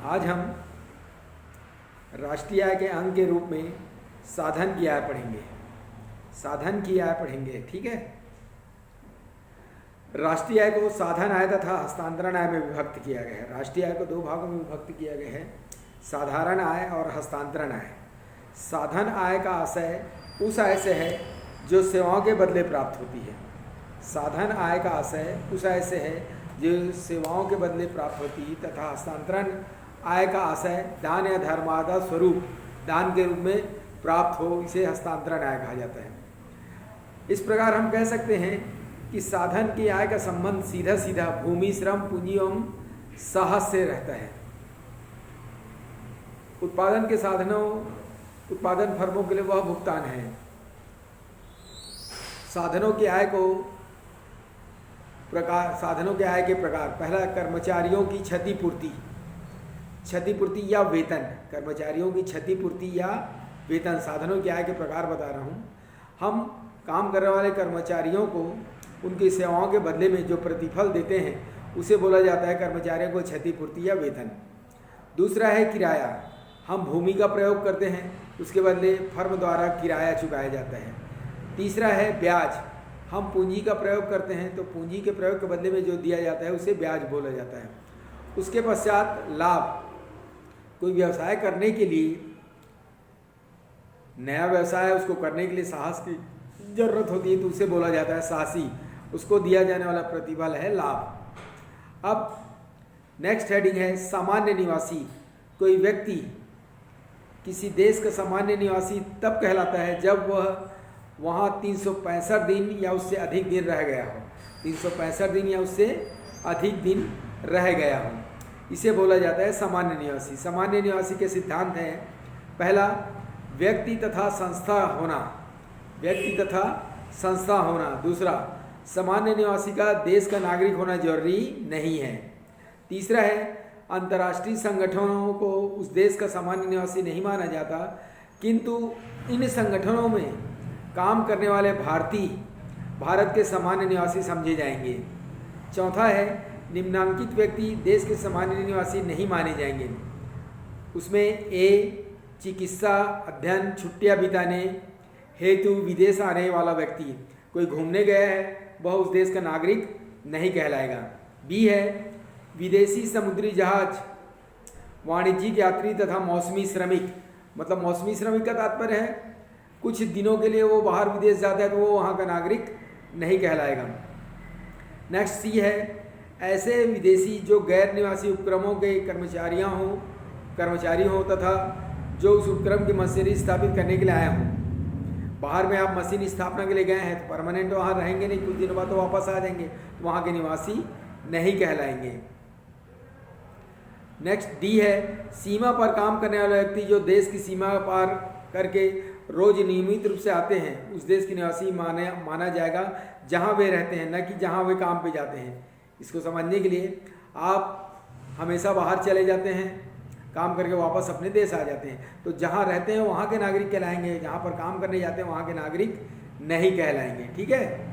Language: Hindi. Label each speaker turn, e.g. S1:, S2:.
S1: आज हम राष्ट्रीय आय के अंग के रूप में साधन की आय पढ़ेंगे। साधन की आय पढ़ेंगे, ठीक है। राष्ट्रीय आय को साधन आय तथा हस्तांतरण आय में विभक्त किया गया है। राष्ट्रीय आय को दो भागों में विभक्त किया गया है, साधारण आय और हस्तांतरण आय। साधन आय का आशय उस आय से है जो सेवाओं के बदले प्राप्त होती है। साधन आय का आशय उस आय से है जो सेवाओं के बदले प्राप्त होती है तथा हस्तांतरण आय का आशय दान या धर्मादा स्वरूप दान के रूप में प्राप्त हो, इसे हस्तांतरण आय कहा जाता है। इस प्रकार हम कह सकते हैं कि साधन की आय का संबंध सीधा सीधा भूमि, श्रम, पूंजी एवं साहस से रहता है। उत्पादन के साधनों, उत्पादन फर्मों के लिए वह भुगतान है। साधनों की आय को प्रकार, साधनों के आय के प्रकार, पहला कर्मचारियों की क्षतिपूर्ति, क्षतिपूर्ति या वेतन। कर्मचारियों की क्षतिपूर्ति या वेतन साधनों की आय के प्रकार बता रहा हूँ। हम काम करने वाले कर्मचारियों को उनकी सेवाओं के बदले में जो प्रतिफल देते हैं उसे बोला जाता है कर्मचारियों को क्षतिपूर्ति या वेतन। दूसरा है किराया। हम भूमि का प्रयोग करते हैं, उसके बदले फर्म द्वारा किराया चुकाया जाता है। तीसरा है ब्याज। हम पूंजी का प्रयोग करते हैं तो पूंजी के प्रयोग के बदले में जो दिया जाता है उसे ब्याज बोला जाता है। उसके पश्चात लाभ। कोई व्यवसाय करने के लिए, नया व्यवसाय उसको करने के लिए साहस की जरूरत होती है तो उसे बोला जाता है साहसी। उसको दिया जाने वाला प्रतिफल है लाभ। अब नेक्स्ट हेडिंग है सामान्य निवासी। कोई व्यक्ति किसी देश का सामान्य निवासी तब कहलाता है जब वह वहाँ 365 दिन या उससे अधिक दिन रह गया हो। 365 दिन या उससे अधिक दिन रह गया हो, इसे बोला जाता है सामान्य निवासी। सामान्य निवासी के सिद्धांत हैं, पहला व्यक्ति तथा संस्था होना, व्यक्ति तथा संस्था होना। दूसरा, सामान्य निवासी का देश का नागरिक होना जरूरी नहीं है। तीसरा है अंतर्राष्ट्रीय संगठनों को उस देश का सामान्य निवासी नहीं माना जाता, किंतु इन संगठनों में काम करने वाले भारतीय भारत के सामान्य निवासी समझे जाएंगे। चौथा है निम्नांकित व्यक्ति देश के सामान्य निवासी नहीं माने जाएंगे। उसमें ए चिकित्सा, अध्ययन, छुट्टियां बिताने हेतु विदेश आने वाला व्यक्ति, कोई घूमने गया है वह उस देश का नागरिक नहीं कहलाएगा। बी है विदेशी समुद्री जहाज, वाणिज्यिक यात्री तथा मौसमी श्रमिक। मतलब मौसमी श्रमिक का तात्पर्य है कुछ दिनों के लिए वो बाहर विदेश जाता है तो वो वहाँ का नागरिक नहीं कहलाएगा। नेक्स्ट सी है ऐसे विदेशी जो गैर निवासी उपक्रमों के कर्मचारी हों तथा जो उस उपक्रम की मशीनरी स्थापित करने के लिए आए हों। बाहर में आप मशीन स्थापना के लिए गए हैं तो परमानेंट वहाँ रहेंगे नहीं, कुछ दिनों बाद तो वापस आ जाएंगे, तो वहाँ के निवासी नहीं कहलाएंगे। नेक्स्ट डी है सीमा पर काम करने वाला व्यक्ति जो देश की सीमा पार करके रोज नियमित रूप से आते हैं, उस देश के निवासी माना जाएगा जहां वे रहते हैं, न कि जहां वे काम पे जाते हैं। इसको समझने के लिए आप हमेशा बाहर चले जाते हैं, काम करके वापस अपने देश आ जाते हैं, तो जहां रहते हैं वहां के नागरिक कहलाएंगे, जहां पर काम करने जाते हैं वहां के नागरिक नहीं कहलाएंगे। ठीक है।